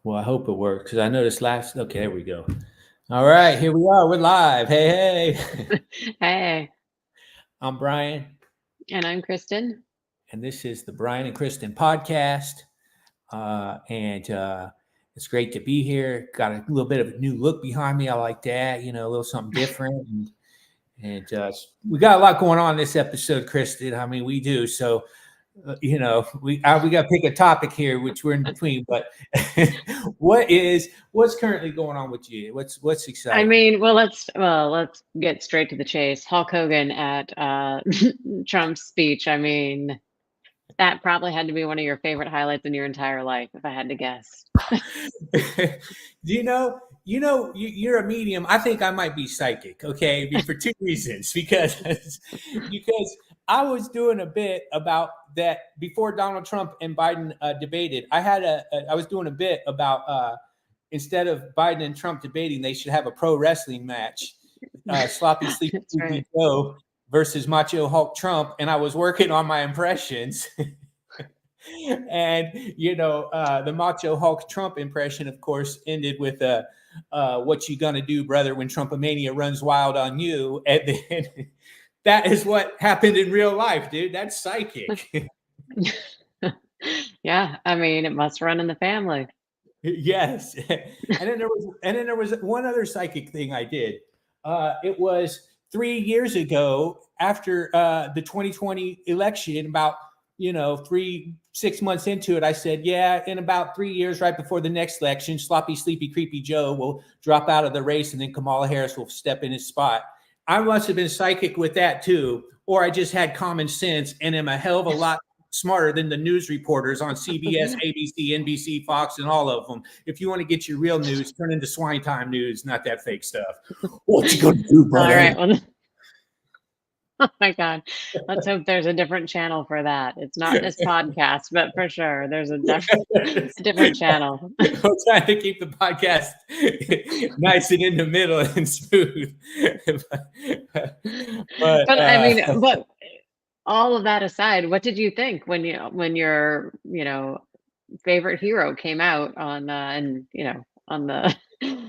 Well, I hope it works because I noticed last. Okay, there we go. All right, here we are. We're live. Hey, hey. Hey, I'm Brian, and I'm Kristen. and this is the Brian and Kristen podcast. And it's great to be here. Got a little bit of a new look behind me. I like that. A little something different. And we got a lot going on this episode, Kristen. I mean, we do. So we got to pick a topic here, which we're in between. But what's currently going on with you? What's I exciting? mean, let's get straight to the chase. Hulk Hogan at Trump's speech. I mean, that probably had to be one of your favorite highlights in your entire life, if I had to guess. Do you're a medium. I think I might be psychic. Okay, for two reasons. Because I was doing a bit about that before Donald Trump and Biden debated. I was doing a bit about instead of Biden and Trump debating, they should have a pro wrestling match. Sloppy Sleepy That's right. Joe versus Macho Hulk Trump, and I was working on my impressions. And the Macho Hulk Trump impression, of course, ended with "What you gonna do, brother, when Trumpomania runs wild on you?" And then that is what happened in real life, dude. That's psychic. Yeah, I mean, it must run in the family. Yes. And then there was one other psychic thing I did. It was 3 years ago after the 2020 election, about 6 months into it, I said, yeah, in about 3 years, right before the next election, sloppy, sleepy, creepy Joe will drop out of the race and then Kamala Harris will step in his spot. I must have been psychic with that too, or I just had common sense and am a hell of a lot smarter than the news reporters on CBS, ABC, NBC, Fox, and all of them. If you want to get your real news, turn into swine time news, not that fake stuff. What you gonna do, All brother? right. Well, oh my God. Let's hope there's a different channel for that. It's not this podcast, but for sure, there's a different channel. I'm trying to keep the podcast nice and in the middle and smooth. but But I mean, but all of that aside, what did you think when your favorite hero came out on on the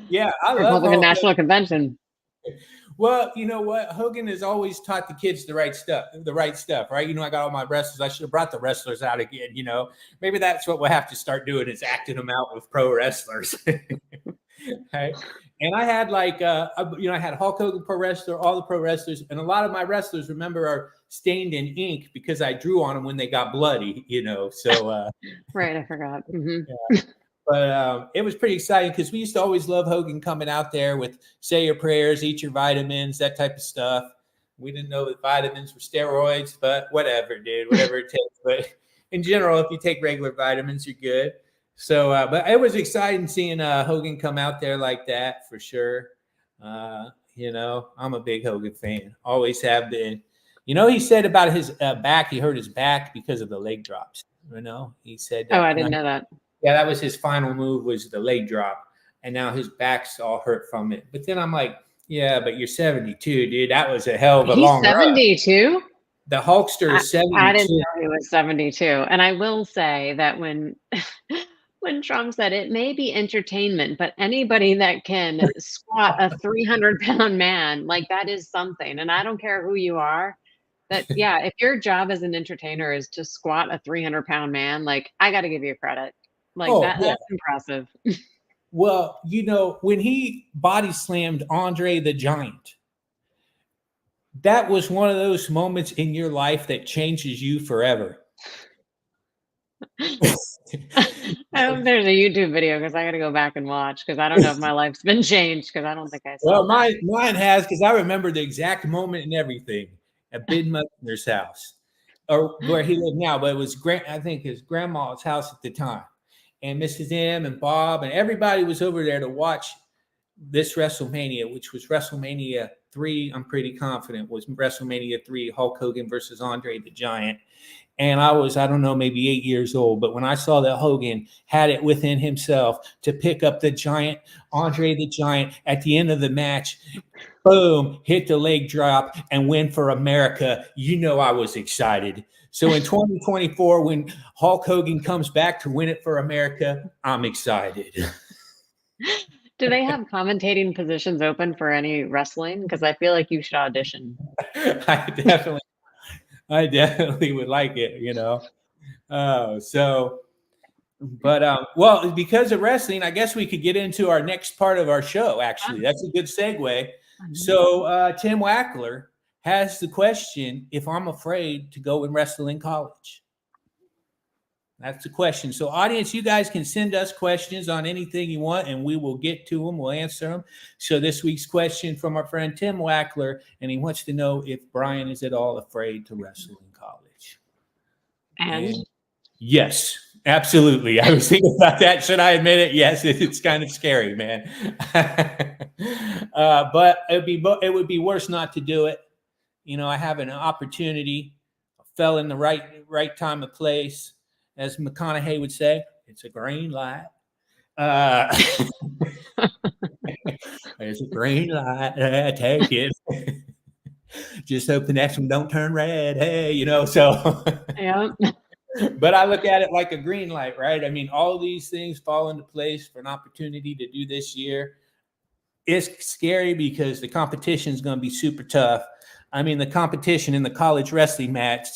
yeah, I love Republican Hulk. National Convention? Well, you know what? Hogan has always taught the kids the right stuff, right? I got all my wrestlers. I should have brought the wrestlers out again. Maybe that's what we'll have to start doing, is acting them out with pro wrestlers. Okay. And I had I had Hulk Hogan pro wrestler, all the pro wrestlers, and a lot of my wrestlers, remember, are stained in ink because I drew on them when they got bloody. So Right, I forgot. yeah. But it was pretty exciting because we used to always love Hogan coming out there with "Say Your Prayers, Eat Your Vitamins," that type of stuff. We didn't know that vitamins were steroids, but whatever, dude, whatever it takes. But in general, if you take regular vitamins, you're good. So, but it was exciting seeing Hogan come out there like that, for sure. I'm a big Hogan fan, always have been. He said about his back, he hurt his back because of the leg drops. He said Oh, that. I didn't know that. Yeah, that was his final move, was the leg drop, and now his back's all hurt from it. But then I'm like, yeah, but you're 72, dude. That was a hell of a He's long run. 72. The Hulkster is 72. I didn't know he was 72. And I will say that when when Trump said it may be entertainment, but anybody that can squat a 300-pound man, like, that is something. And I don't care who you are. That, yeah, if your job as an entertainer is to squat a 300-pound man, like, I got to give you credit. Like, Oh, yeah. that's impressive. Well, when he body slammed Andre the Giant, that was one of those moments in your life that changes you forever. I hope there's a YouTube video because I got to go back and watch, because I don't know if my life's been changed, because I don't think I saw Well, that. mine has, because I remember the exact moment and everything at Ben Mutner's house, or where he lived now, but it was I think his grandma's house at the time. And Mrs. M and Bob and everybody was over there to watch this WrestleMania, which was WrestleMania 3. I'm pretty confident was WrestleMania 3, Hulk Hogan versus Andre the Giant. And I was, I don't know, maybe 8 years old. But when I saw that Hogan had it within himself to pick up the Giant, Andre the Giant, at the end of the match, boom, hit the leg drop and win for America, I was excited. So in 2024, when Hulk Hogan comes back to win it for America, I'm excited. Do they have commentating positions open for any wrestling? Because I feel like you should audition. I definitely, I definitely would like it, you know. But well, because of wrestling, I guess we could get into our next part of our show. Actually, that's a good segue. So Tim Wackler has the question: if I'm afraid to go and wrestle in college. That's the question. So, audience, you guys can send us questions on anything you want, and we will get to them. We'll answer them. So, this week's question from our friend Tim Wackler, and he wants to know if Brian is at all afraid to wrestle in college. And yes, absolutely. I was thinking about that. Should I admit it? Yes, it's kind of scary, man. But it would be worse not to do it. You know, I have an opportunity. I fell in the right time and place. As McConaughey would say, it's a green light. It's a green light. Take it. Just hope the next one don't turn red. Hey, you know, so. yeah. But I look at it like a green light, right? I mean, all these things fall into place for an opportunity to do this year. It's scary because the competition is going to be super tough. I mean, the competition in the college wrestling match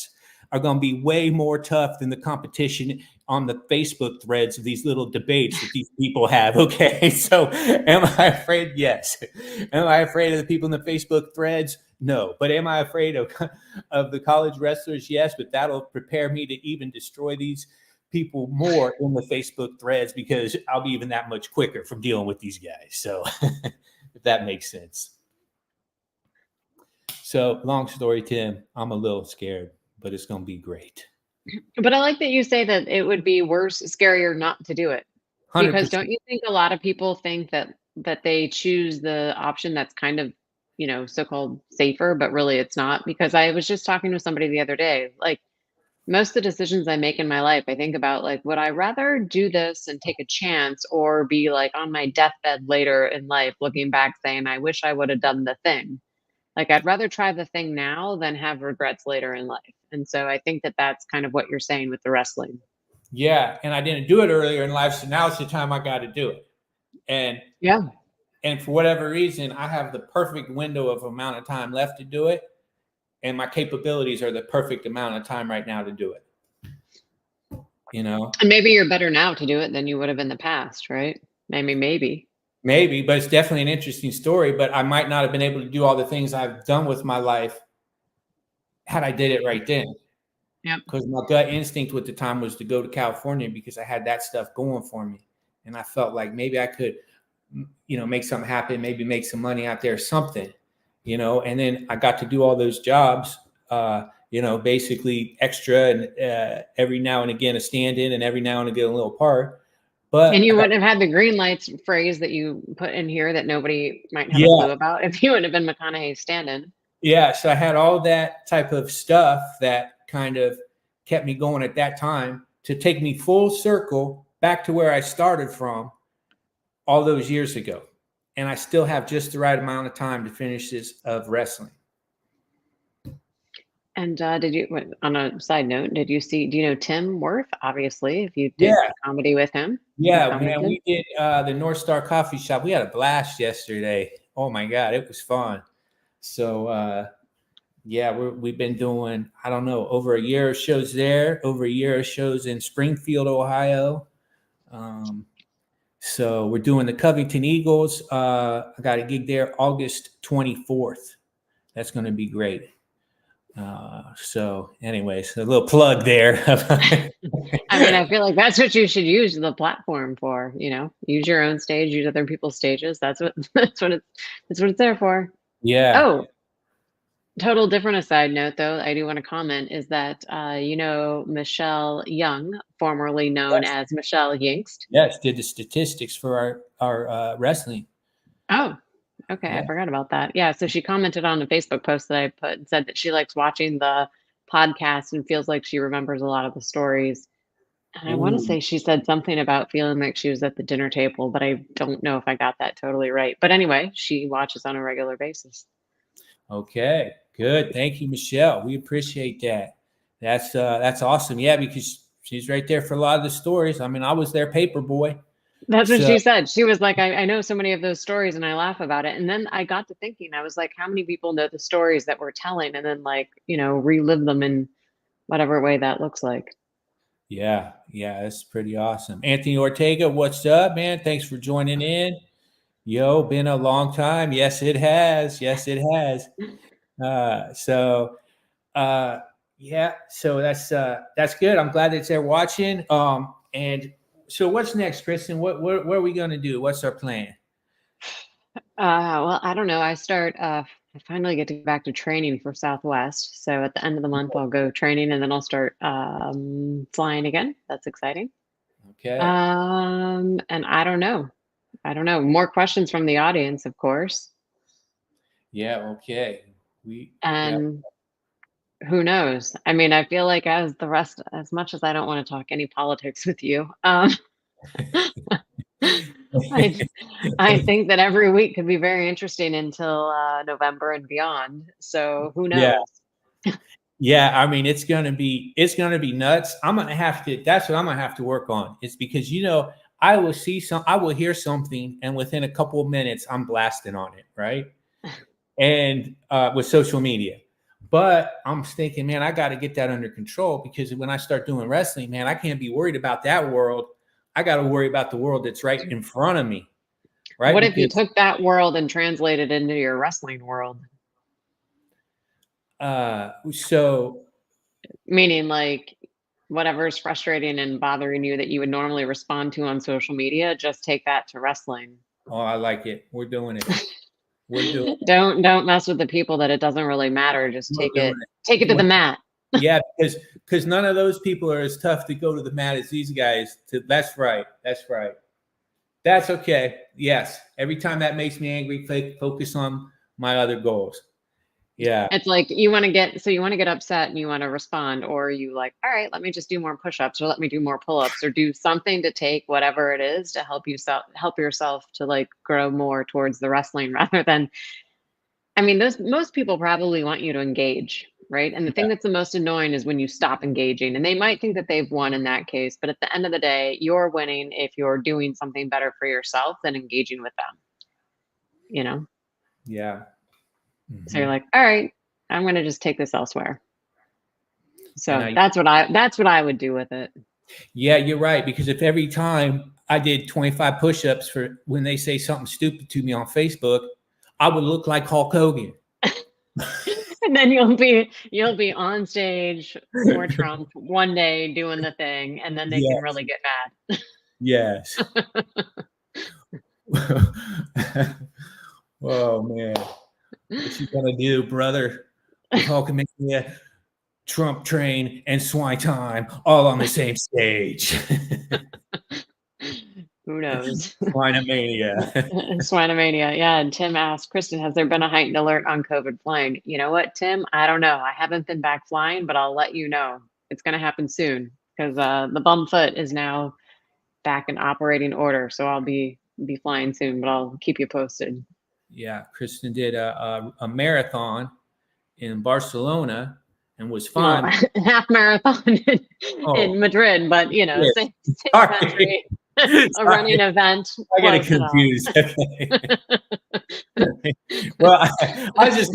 are going to be way more tough than the competition on the Facebook threads of these little debates that these people have. Okay, so am I afraid? Yes. Am I afraid of the people in the Facebook threads? No. But am I afraid of the college wrestlers? Yes. But that'll prepare me to even destroy these people more in the Facebook threads because I'll be even that much quicker from dealing with these guys. So if that makes sense. So long story, Tim, I'm a little scared, but it's going to be great. But I like that you say that it would be worse, scarier not to do it. 100%. Because don't you think a lot of people think that they choose the option that's kind of, you know, so-called safer, but really it's not? Because I was just talking to somebody the other day, like most of the decisions I make in my life, I think about like, would I rather do this and take a chance or be like on my deathbed later in life, looking back saying, I wish I would have done the thing. Like, I'd rather try the thing now than have regrets later in life. And so I think that that's kind of what you're saying with the wrestling. Yeah, and I didn't do it earlier in life, so now it's the time I got to do it. And yeah, and for whatever reason, I have the perfect window of amount of time left to do it, and my capabilities are the perfect amount of time right now to do it. You know, and maybe you're better now to do it than you would have in the past, right? Maybe. But it's definitely an interesting story. But I might not have been able to do all the things I've done with my life had I did it right then. Yeah. Because my gut instinct at the time was to go to California because I had that stuff going for me. And I felt like maybe I could, you know, make something happen, maybe make some money out there, something, you know. And then I got to do all those jobs, you know, basically extra and every now and again a stand-in and every now and again a little part. But and you wouldn't have had the green lights phrase that you put in here that nobody might have a clue about if you wouldn't have been McConaughey's stand-in. Yeah, so I had all that type of stuff that kind of kept me going at that time to take me full circle back to where I started from all those years ago. And I still have just the right amount of time to finish this of wrestling. And did you, on a side note, do you know Tim Worth? Obviously, if you did comedy with him. Yeah, man, we did the North Star Coffee Shop. We had a blast yesterday. Oh my God, it was fun. So, yeah, we've been doing, I don't know, over a year of shows there, over a year of shows in Springfield, Ohio. So we're doing the Covington Eagles. I got a gig there August 24th. That's going to be great. So anyways, a little plug there. I mean, I feel like that's what you should use the platform for, you know, use your own stage, use other people's stages. That's what it's there for. Yeah. Oh, total different aside note though, I do want to comment is that, you know, Michelle Young, formerly known as Michelle Yinkst. Yes. Did the statistics for our wrestling. Oh, okay. Yeah. I forgot about that. Yeah. So she commented on a Facebook post that I put and said that she likes watching the podcast and feels like she remembers a lot of the stories. And I want to say she said something about feeling like she was at the dinner table, but I don't know if I got that totally right. But anyway, she watches on a regular basis. Okay, good. Thank you, Michelle. We appreciate that. That's awesome. Yeah, because she's right there for a lot of the stories. I mean, I was their paper boy. That's what So she said. She was like, I know so many of those stories and I laugh about it. And then I got to thinking, I was like, how many people know the stories that we're telling and then like, relive them in whatever way that looks like. yeah, that's pretty awesome. Anthony Ortega, what's up, man? Thanks for joining in. Yo, been a long time. Yes, it has. Yes, it has. So uh yeah, so that's good. I'm glad that they're watching. And so what's next, Kristen? What are we gonna do? What's our plan? Well, I don't know. I finally get to go back to training for Southwest. So at the end of the month, I'll go training and then I'll start flying again. That's exciting. Okay. And I don't know. I don't know. More questions from the audience, of course. Yeah, okay. Yeah. And who knows? I mean, I feel like as much as I don't want to talk any politics with you, I I think that every week could be very interesting until November and beyond. So who Yeah. knows? Yeah, I mean it's gonna be nuts. I'm gonna have to that's what I'm gonna have to work on. It's because I will hear something and within a couple of minutes I'm blasting on it, right? And with social media. But I'm thinking, man, I got to get that under control because when I start doing wrestling, man, I can't be worried about that world. I got to worry about the world that's right in front of me, right? What if you Because took that world and translated it into your wrestling world? so Meaning like whatever's frustrating and bothering you that you would normally respond to on social media, just take that to wrestling. oh, I like it. We're doing it. We're doing it. Don't mess with the people that it doesn't really matter. Just We're take doing it it. take it to the mat. Yeah, because none of those people are as tough to go to the mat as these guys. That's right. That's right. That's okay. Yes. Every time that makes me angry, focus on my other goals. Yeah. It's like you want to get upset and you want to respond, or you like, all right, let me just do more push-ups or let me do more pull-ups or do something to take whatever it is to help yourself to like grow more towards the wrestling rather than I mean, those most people probably want you to engage, right? And the thing that's the most annoying is when you stop engaging. And they might think that they've won in that case, but at the end of the day, you're winning if you're doing something better for yourself than engaging with them, you know? Yeah. So you're Mhm. like, all right, I'm gonna just take this elsewhere. And So that's what I would do with it. yeah, you're right. Because if every time I did 25 push-ups for when they say something stupid to me on Facebook, I would look like Hulk Hogan. And then you'll be on stage for Trump one day doing the thing, and then they can Yes. really get mad. Yes. Oh man. What you gonna do, brother? With Hulkamania, Trump train, and Swine Time all on the same stage. Who knows? Swinemania. Swinemania. Yeah. And Tim asked, Kristen, has there been a heightened alert on COVID flying? You know what, Tim? I don't know. I haven't been back flying, but I'll let you know. It's going to happen soon because the bum foot is now back in operating order. So I'll be flying soon, but I'll keep you posted. Yeah, Kristen did a marathon in Barcelona and was Well, fine. half marathon Oh, in Madrid, but yes. same Sorry. country, a running Sorry. event, I get it close enough. confused. Okay. Well, I was just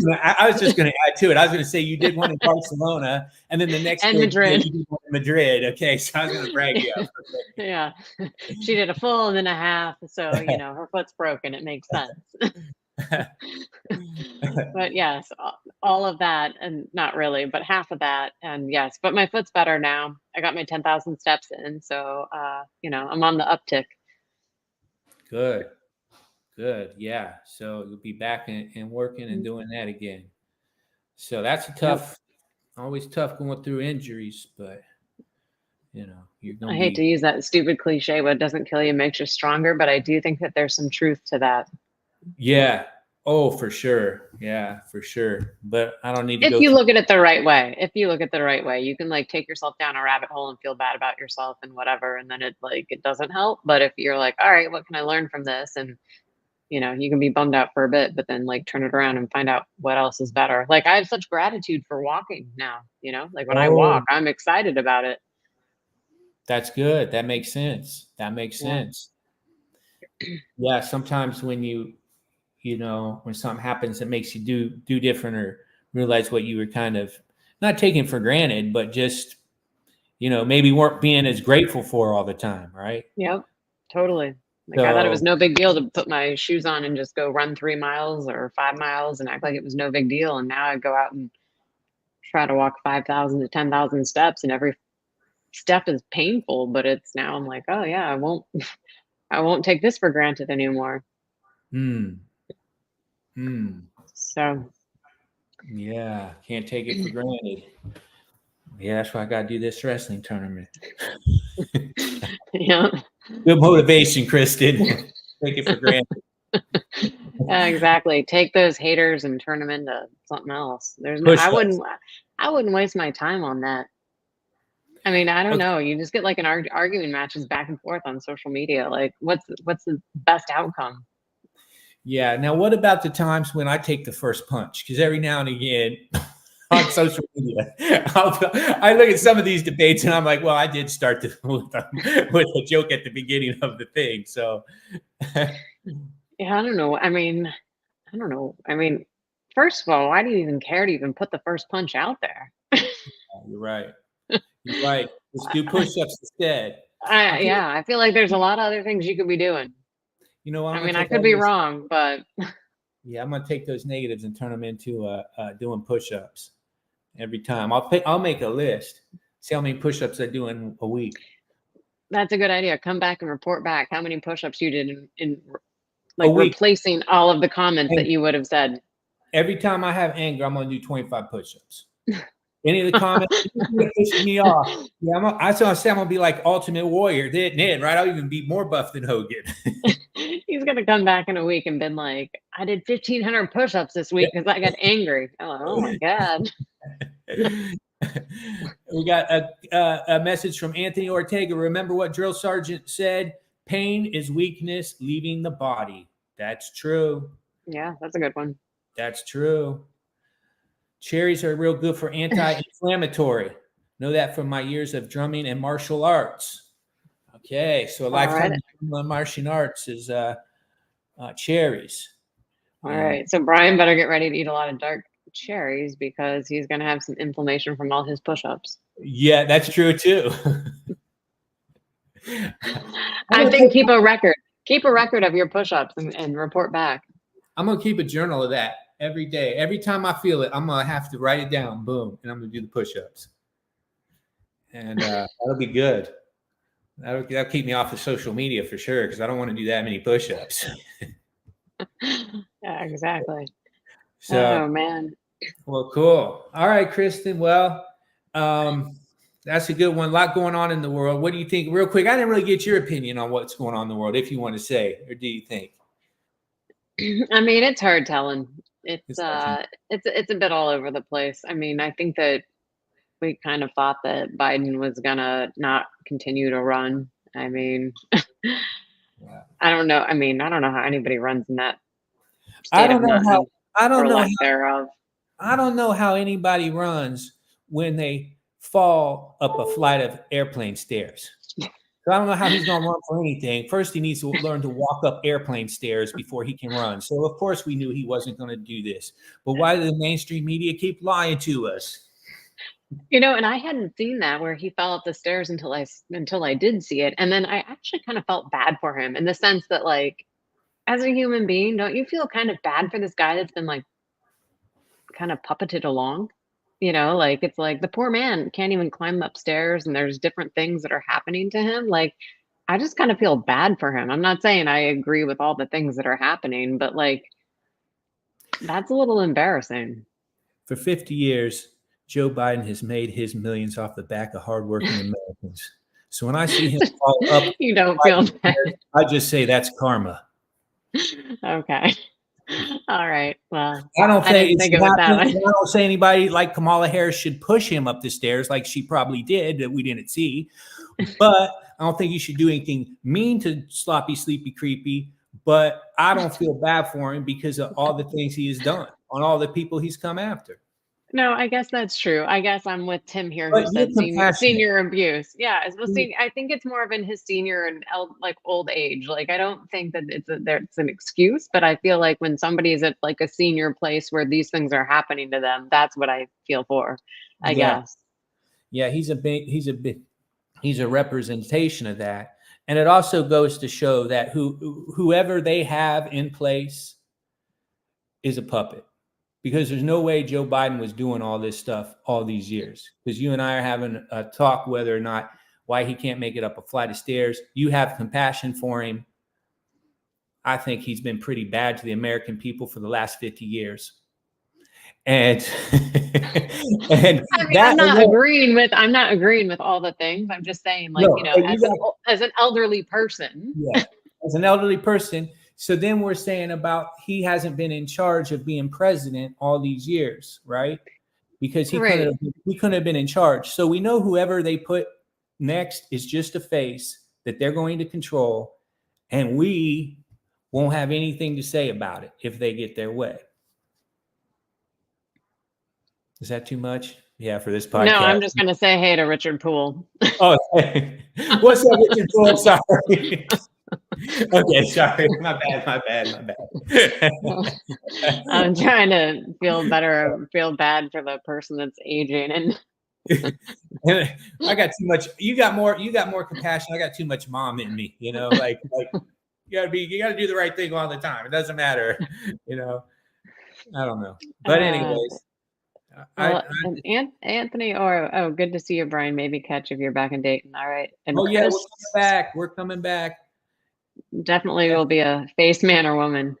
gonna add to it. I was gonna say you did one in Barcelona, and then the next And day you Madrid. did one in Madrid. Okay, so I was gonna brag you up. Yeah. She did a full and then a half, so, her foot's broken, it makes sense. But yes, all of that and not really, but half of that, and yes, but my foot's better now. I got my 10,000 steps in, so, I'm on the uptick. Good, good. Yeah. So you'll be back and working and doing that again. So that's a Yep. always tough going through injuries, but you're I gonna hate to be. use that stupid cliche, what doesn't kill you makes you stronger, but I do think that there's some truth to that. Yeah. Oh, for sure. Yeah, for sure. But I don't need to If go you through. look at it the right way. If you look at the right way, you can like take yourself down a rabbit hole and feel bad about yourself and whatever, and then it doesn't help. But if you're like, all right, what can I learn from this? And you can be bummed out for a bit, but then like turn it around and find out what else is better. Like I have such gratitude for walking now, like when I Oh, walk, I'm excited about it. that's good. That makes sense. That makes Yeah. sense. Yeah, sometimes when when something happens that makes you do different or realize what you were kind of not taking for granted, but just maybe weren't being as grateful for all the time, right? Yep. Totally. Like I thought it was So, no big deal to put my shoes on and just go run 3 miles or 5 miles and act like it was no big deal. And now I go out and try to walk 5,000 to 10,000 steps, and every step is painful, but it's now I'm like, oh yeah, I won't take this for granted anymore. hmm, hmm, So yeah, can't take it for granted. Yeah, that's why I got to do this wrestling tournament. yeah. Good motivation, Kristen. Take it for granted. Yeah, exactly. Take those haters and turn them into something else. There's no Push ups. I wouldn't waste my time on that. I mean, I don't know. You just get like an arguing matches back and forth on social media. Like what's the best outcome? Yeah. Now, what about the times when I take the first punch? Because every now and again on social media, I look at some of these debates and I'm like, well, I did start with a joke at the beginning of the thing. So, Yeah, I don't know. I don't know. First of all, why do you even care to even put the first punch out there? you're right. You're right. Let's do push ups instead. Yeah, I feel like there's a lot of other things you could be doing. I'm going to I take could all be those. wrong, but Yeah, I'm going to take those negatives and turn them into doing push ups every time. I'll make a list. See how many push ups I do in a week. that's a good idea. Come back and report back how many push-ups you did in A like week. replacing all of the comments that And you would have said. every time I have anger, I'm going to do 25 push ups. Any of the comments pissing me off. Yeah, I was going to say I'm going to be like Ultimate Warrior, then, right? I'll even be more buff than Hogan. He's gonna come back in a week and been like, I did 1,500 push-ups this week because I got angry. I'm like, oh my God. We got a message from Anthony Ortega. Remember what Drill Sergeant said? Pain is weakness leaving the body. That's true. Yeah, that's a good one. That's true. Cherries are real good for anti-inflammatory. Know that from my years of drumming and martial arts. Okay, so a lifetime of martial arts is cherries. All right. So Brian better get ready to eat a lot of dark cherries because he's gonna have some inflammation from all his push-ups. Yeah, that's true too. I think keep a record. Keep a record of your push-ups and report back. I'm gonna keep a journal of that every day. Every time I feel it, I'm gonna have to write it down. Boom, and I'm gonna do the push-ups, and that'll be good. That'll keep me off of social media for sure because I don't want to do that many push-ups. Yeah, exactly. So, Oh man. well, cool. All right, Kristen. Well, that's a good one. A lot going on in the world. What do you think? Real quick, I didn't really get your opinion on what's going on in the world, if you want to say, or do you think? I mean, it's hard telling. It's a bit all over the place. I mean, I think that we kind of thought that Biden was gonna not continue to run. I mean, Yeah. I don't know. I mean, I don't know how anybody runs in that I state of don't know how. mind I don't or know. lack thereof. I don't know how anybody runs when they fall up a flight of airplane stairs. So I don't know how he's going to run for anything. First, he needs to learn to walk up airplane stairs before he can run. So, of course, we knew he wasn't going to do this. But why did the mainstream media keep lying to us? And I hadn't seen that where he fell up the stairs until I did see it, and then I actually kind of felt bad for him in the sense that, like, as a human being, don't you feel kind of bad for this guy that's been like kind of puppeted along? Like it's like the poor man can't even climb upstairs, and there's different things that are happening to him. Like, I just kind of feel bad for him. I'm not saying I agree with all the things that are happening, but like, that's a little embarrassing. For 50 years, Joe Biden has made his millions off the back of hardworking Americans. So when I see him fall up, You don't feel bad. I just say that's karma. Okay. All right. Well, I don't I say didn't think of it that way. I don't say anybody like Kamala Harris should push him up the stairs like she probably did that we didn't see. But I don't think you should do anything mean to sloppy, sleepy, creepy. but I don't feel bad for him because of all the things he has done on all the people he's come after. No, I guess that's true. I guess I'm with Tim here, who But you're said compassionate. senior abuse. Yeah, well, see, I think it's more of in his senior and like old age. Like, I don't think that it's an excuse, but I feel like when somebody's at like a senior place where these things are happening to them, that's what I feel for, I Yeah, guess. yeah, he's a representation of that. And it also goes to show that whoever they have in place is a puppet, because there's no way Joe Biden was doing all this stuff all these years. Because you and I are having a talk whether or not why he can't make it up a flight of stairs. You have compassion for him. I think he's been pretty bad to the American people for the last 50 years. And and I mean, that I'm not agreeing with all the things. I'm just saying, like, no, as an elderly person. yeah, as an elderly person. So then we're saying about he hasn't been in charge of being president all these years, right? Because he Right. couldn't have been in charge. So we know whoever they put next is just a face that they're going to control, and we won't have anything to say about it if they get their way. Is that too much? Yeah, for this podcast. No, I'm just going to say hey to Richard Poole. Oh, what's up, Richard Poole? Sorry. Okay, sorry. My bad. I'm trying to feel bad for the person that's aging, and I got too much. You got more compassion. I got too much mom in me, like you gotta do the right thing all the time. It doesn't matter, I don't know. But anyways. Well, Anthony, or good to see you, Brian. Maybe catch if you're back in Dayton. All right. And yeah, Chris, we're coming back. Definitely will be a face man or woman.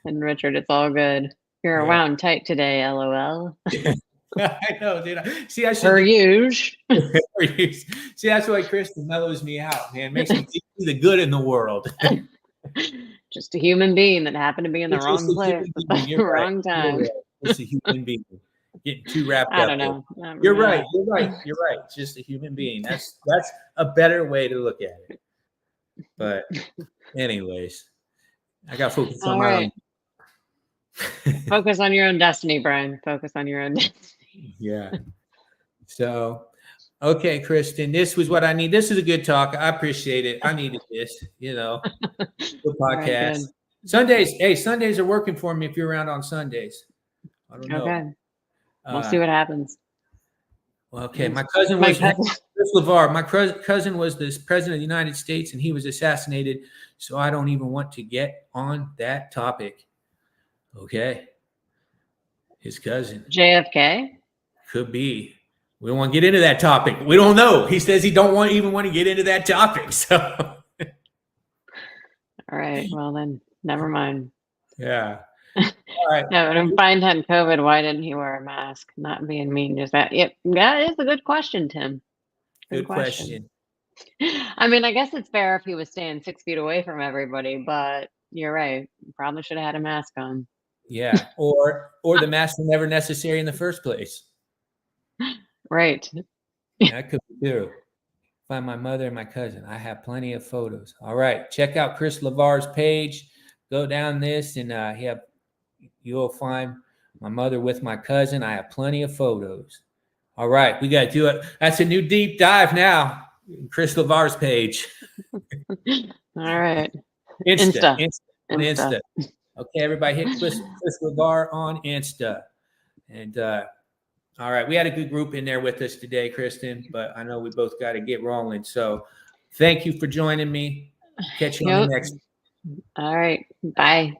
And Richard, it's all good. You're around tight today, LOL. I know, dude. See, I should per use. See, that's why Kristen mellows me out, man. Makes me see the good in the world. Just a human being that happened to be in the wrong place at the wrong time. It's a human being getting too wrapped up. I don't know. You're right. It's just a human being. That's a better way to look at it. But anyways, I got to focus on my own. Focus on your own destiny, Brian. Focus on your own destiny. Yeah. So, okay, Kristen, this was what I need. This is a good talk. I appreciate it. I needed this, the podcast. Right, Sundays are working for me if you're around on Sundays. I don't know. Okay. We'll see what happens. Okay. My cousin was Chris LeVar. My cousin was the president of the United States, and he was assassinated. So I don't even want to get on that topic. Okay. His cousin. JFK? Could be. We don't want to get into that topic. We don't know. He says he don't even want to get into that topic. So. All right. Well, then, never mind. Yeah. All right. No, but if Biden had COVID, why didn't he wear a mask? Not being mean, just that. Yep. That is a good question, Tim. Good question. I mean, I guess it's fair if he was staying 6 feet away from everybody, but you're right. Probably should have had a mask on. Yeah. Or the masks were never necessary in the first place. Right. That could be true. Find my mother and my cousin. I have plenty of photos. All right. Check out Chris LeVar's page. Go down this and you'll find my mother with my cousin. I have plenty of photos. All right. We got to do it. That's a new deep dive now. Chris LeVar's page. All right. Insta. Okay, everybody hit Chris LeVar on Insta. And all right, we had a good group in there with us today, Kristen, but I know we both got to get rolling. So thank you for joining me. Catch you on the next. All right. Bye.